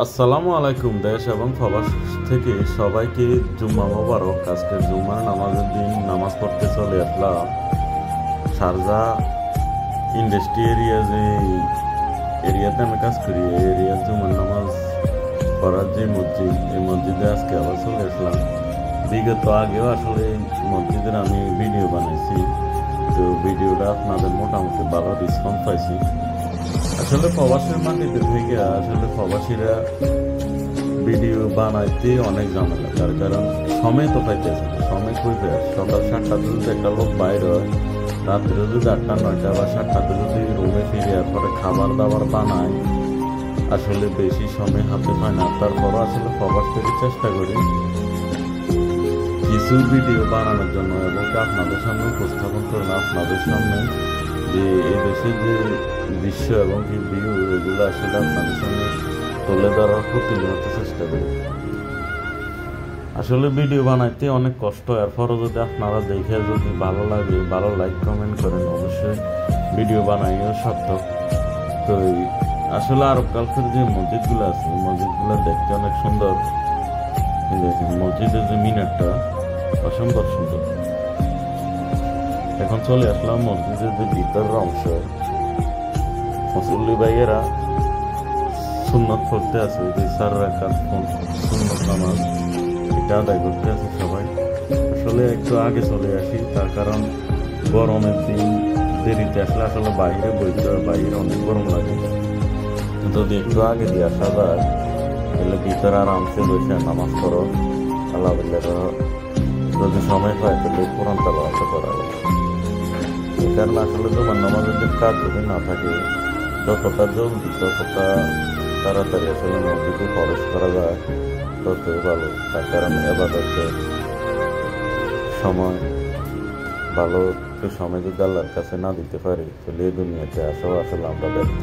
আসসালামু আলাইকুম। দেশ এবং প্রবাস থেকে সবাইকে জুম্মা মোবারক। আজকে জুম্মার নামাজের দিন নামাজ পড়তে চলে আসলাম শারজা ইন্ডাস্ট্রি এরিয়া, যে এরিয়াতে আমি কাজ করি। এই এরিয়ার জুম্মার নামাজ পড়ার যে মসজিদ, এই মসজিদে আজকে আবার চলে আসলাম। বিগত আগেও আসলে মসজিদের আমি ভিডিও বানাইছি, তো ভিডিওটা আপনাদের মোটামুটি ভালো রেসপন্স পাইছি। আসলে প্রবাসের মাটিতে থেকে আসলে প্রবাসীরা ভিডিও বানাইতে অনেক ঝামেলা, তার কারণ সময় তো পাইতেছে না। সময় খুঁজবে সকাল 7টাতে যদি একটা লোক বাইরে হয়, রাত্রে যদি 8টা 9টা বা 7টাতে যদি রুমে ফিরে পরে খাবার দাবার বানায়, আসলে বেশি সময় হাতে পায় না। তারপরও আসলে প্রবাস থেকে চেষ্টা করি কিছু ভিডিও বানানোর জন্য এবং আপনাদের সামনে উপস্থাপন করেন, আপনাদের সামনে যে এই দেশের যে দৃশ্য এবং কি ভিউ, এগুলো আসলে আপনাদের সামনে তুলে ধরার প্রতিনিয়ত চেষ্টা করি। আসলে ভিডিও বানাইতে অনেক কষ্ট, এরপরও যদি আপনারা দেখে যদি ভালো লাগে, ভালো লাইক কমেন্ট করেন, অবশ্যই ভিডিও বানাইও সার্থক। তো আসলে আরব কালচার যে মসজিদগুলো আছে, মসজিদগুলো দেখতে অনেক সুন্দর। দেখেন মসজিদের যে মিনারটা অসম্ভব সুন্দর। এখন চলে আসলাম মসজিদের যে ভিতরের অংশ, মুসল্লি ভাইয়েরা সুন্নত পড়তে আছে, যে 4 রাকাত সুন্নত নামাজ, এটা আদায় করতে আছে সবাই। আসলে একটু আগে চলে আসি, তার কারণ গরমের দিন দেরিতে আসলে আসলে বাইরে বইতে হয়, বাইরে অনেক গরম লাগে। যদি একটু আগে দিয়ে আসা যায় তাহলে ভিতরে আরামসে বসে নামাজ পড়ো, আল্লাহ যদি সময় পায় তাহলে কোরআন তেলাওয়াত করা যায়। এই কারণে আসলে জুমার নামাজের দিন কাজ যদি না থাকে, যতটা জলদি যতটা তাড়াতাড়ি আসলে মসজিদে প্রবেশ করা যায় ততই ভালো। তার কারণ এবাদতের সময় ভালো সময় যদি আল্লাহর কাছে না দিতে পারি তাহলে এই দুনিয়াতে আসাও আসলে আমরা ব্যর্থ।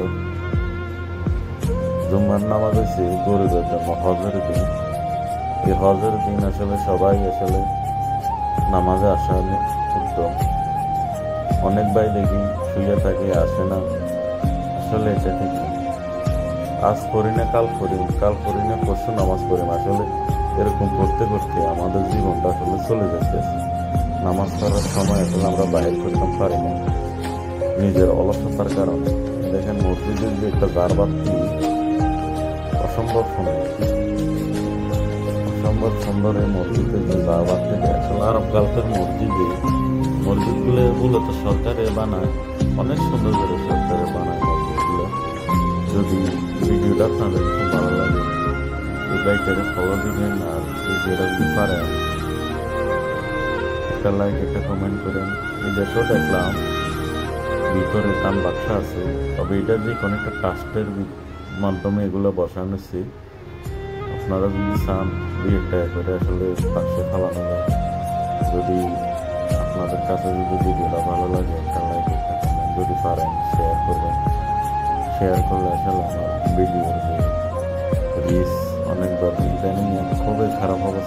জুম্মার নামাজ হচ্ছে গরিবের জন্য হজের দিন। এই হজের দিন আসলে সবাই আসলে নামাজে আসা উত্তম। অনেক ভাই দেখি শুয়ে থাকে, আসে না। আসলে এটা ঠিক না। আজ করি না কাল করি, কাল করি না পরশু নামাজ পড়ি না। আসলে এরকম করতে করতে আমাদের জীবনটা আসলে চলে যাচ্ছে। নামাজ পড়ার সময় আসলে আমরা বাইরে করতে পারি না নিজের অলসতার কারণে। দেখেন মসজিদের যে একটা জারবাতি অসম্ভব সুন্দর, অসম্ভব সুন্দর। এই মসজিদের যে জারবাতি আসলে আরব কালচার মসজিদগুলো মূলত সরকারে বানায়, অনেক সুন্দর করে সরকারে বানায় মসজিদগুলো। যদি ভিডিওটা আপনাদের খুব ভালো লাগে, এই বাইকটারে ফলো দিবেন, আর ভিডিওটা যদি পারেন একটা লাইক একটা কমেন্ট করেন। এই দেশেও দেখলাম ভিতরে টান বাক্সা আছে, তবে এটা যে কোনো একটা ট্রাস্টের মাধ্যমে এগুলো বসানো হচ্ছে। আপনারা যদি চান 2 টাকা করে আসলে বাক্সে ফালানো যায়। যদি আপনাদের কাছে যদি ভিডিওটা ভালো লাগে, একটা লাইক একটা কমেন্ট, যদি পারেন শেয়ার করবেন। শেয়ার করলে আসলে আমার ভিডিওর যে রিচ অনেক বাড়বে। ইদানিং খুবই খারাপ অবস্থা।